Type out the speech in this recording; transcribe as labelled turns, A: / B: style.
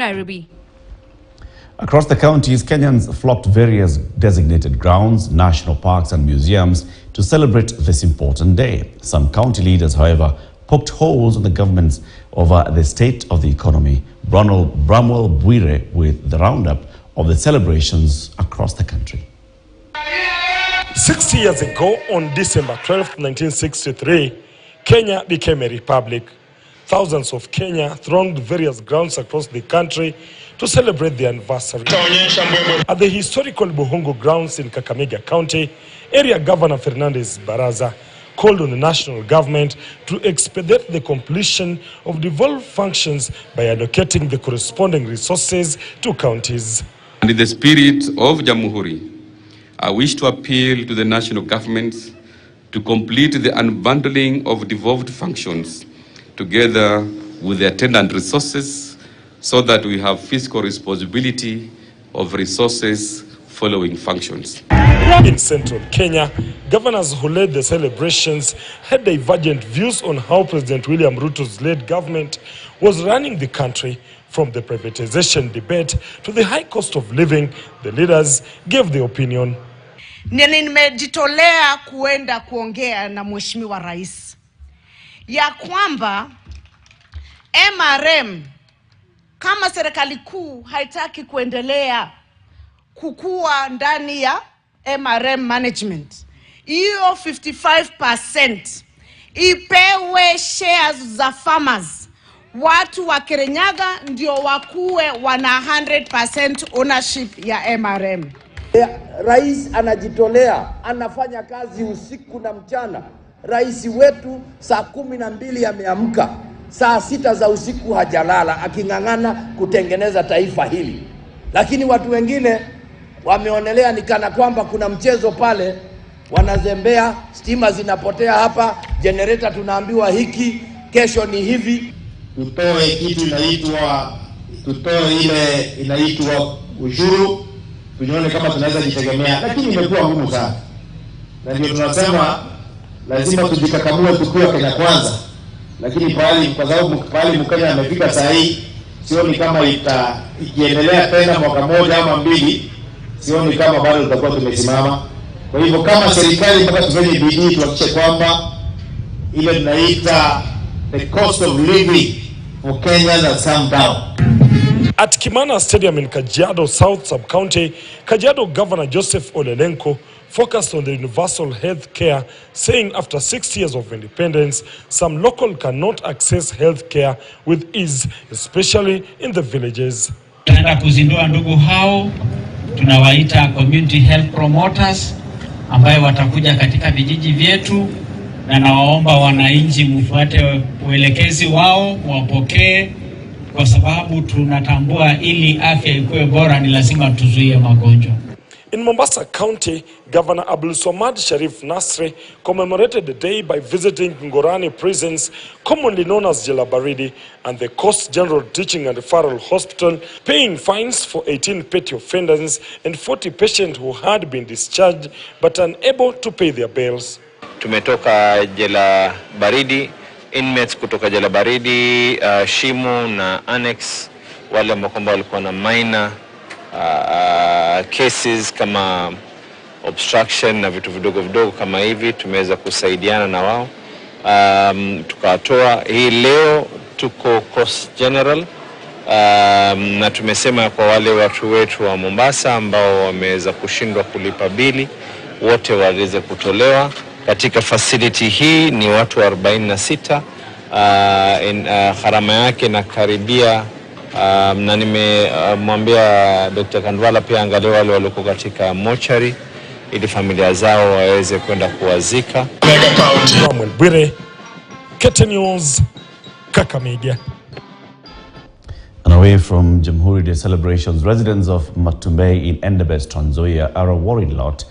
A: Nairobi.
B: Across the counties, Kenyans flocked to various designated grounds, national parks and museums to celebrate this important day. Some county leaders, however, poked holes in the governments over the state of the economy. Bramwell Bwire with the roundup of the celebrations across the country.
C: 60 years ago, on December 12, 1963, Kenya became a republic. Thousands of Kenya thronged various grounds across the country to celebrate the anniversary. At the historical Buhungu grounds in Kakamega County, Area Governor Fernandez Baraza called on the national government to expedite the completion of devolved functions by allocating the corresponding resources to counties.
D: And in the spirit of Jamhuri, I wish to appeal to the national governments to complete the unbundling of devolved functions together with the attendant resources so that we have fiscal responsibility of resources following functions.
C: In central Kenya, governors who led the celebrations had divergent views on how President William Ruto's led government was running the country. From the privatization debate to the high cost of living, the leaders gave their opinion.
E: Nimejitolea kuenda kuongea na Mheshimiwa Rais ya kwamba MRM kama serikali kuu haitaki kuendelea kukua ndani ya MRM management, hiyo 55% ipewe shares za farmers. Watu wa Kirinyaga ndio wakuwe wana 100% ownership ya MRM.
F: Rais anajitolea, anafanya kazi usiku na mchana. Rais wetu saa 12 ameamka, saa 6 za usiku hajalala akingangana kutengeneza taifa hili. Lakini watu wengine wameonelea ni kana kwamba kuna mchezo pale, wanazembea, stima zinapotea hapa, generator tunaambiwa hiki, kesho ni hivi.
G: Tutoe kitu tutoe ile inaitwa ushuru, tunyone kama tunaweza jitegemea, lakini imekuwa ngumu sana. Na ndio tunasema lazima tujikakamue tukiwa Kenya kwanza. Lakini kwa sababu Mkenya amefika saa hii, sioni kama ikiendelea tena mwaka moja ama mbili, sioni kama bado tutakuwa tumesimama. Kwa hivyo kama serikali mpaka tufanye bidii tuhakikishe kwamba ile tunaita the cost of living for Kenyans has come down.
C: At Kimana Stadium in Kajiado South Sub-County, Kajiado Governor Joseph Olelenko focused on the universal health care, saying after 6 years of independence, some local cannot access health care with ease, especially in the villages.
H: Tunaenda kuzindua ndugu hao, tunawaita community health promoters, ambayo watakuja katika vijiji vyetu, na nawaomba wananchi mfuate uelekezi wao, wapokee, kwa sababu tunatambua ili afya ikuwe bora ni lazima tuzuie magonjwa.
C: In Mombasa County, Governor Abdul Somad Sharif Nasri commemorated the day by visiting Ngorani prisons, commonly known as Jela Baridi, and the Coast General Teaching and Referral Hospital, paying fines for 18 petty offenders and 40 patients who had been discharged but unable to pay their bills.
I: Tumetoka Jela Baridi, inmates kutoka Jela Baridi, Shimo na Annex, wale ambao walikuwa na minor cases kama obstruction na vitu vidogo kama hivi, tumeweza kusaidiana na wao, tukatoa. Hii leo tuko Coast General, na tumesema kwa wale watu wetu wa Mombasa ambao wameweza kushindwa kulipa bili, wote waweze kutolewa. Katika facility hii ni watu 46, gharama yake na karibia, na nimemwambia Dr. Kandwala pia angalia wale walikuwa katika mochari ili familia zao waweze kwenda kuwazika.
B: And away from Jamhuri Day celebrations, residents of Matumbei in Endebess, Trans Nzoia are a worried lot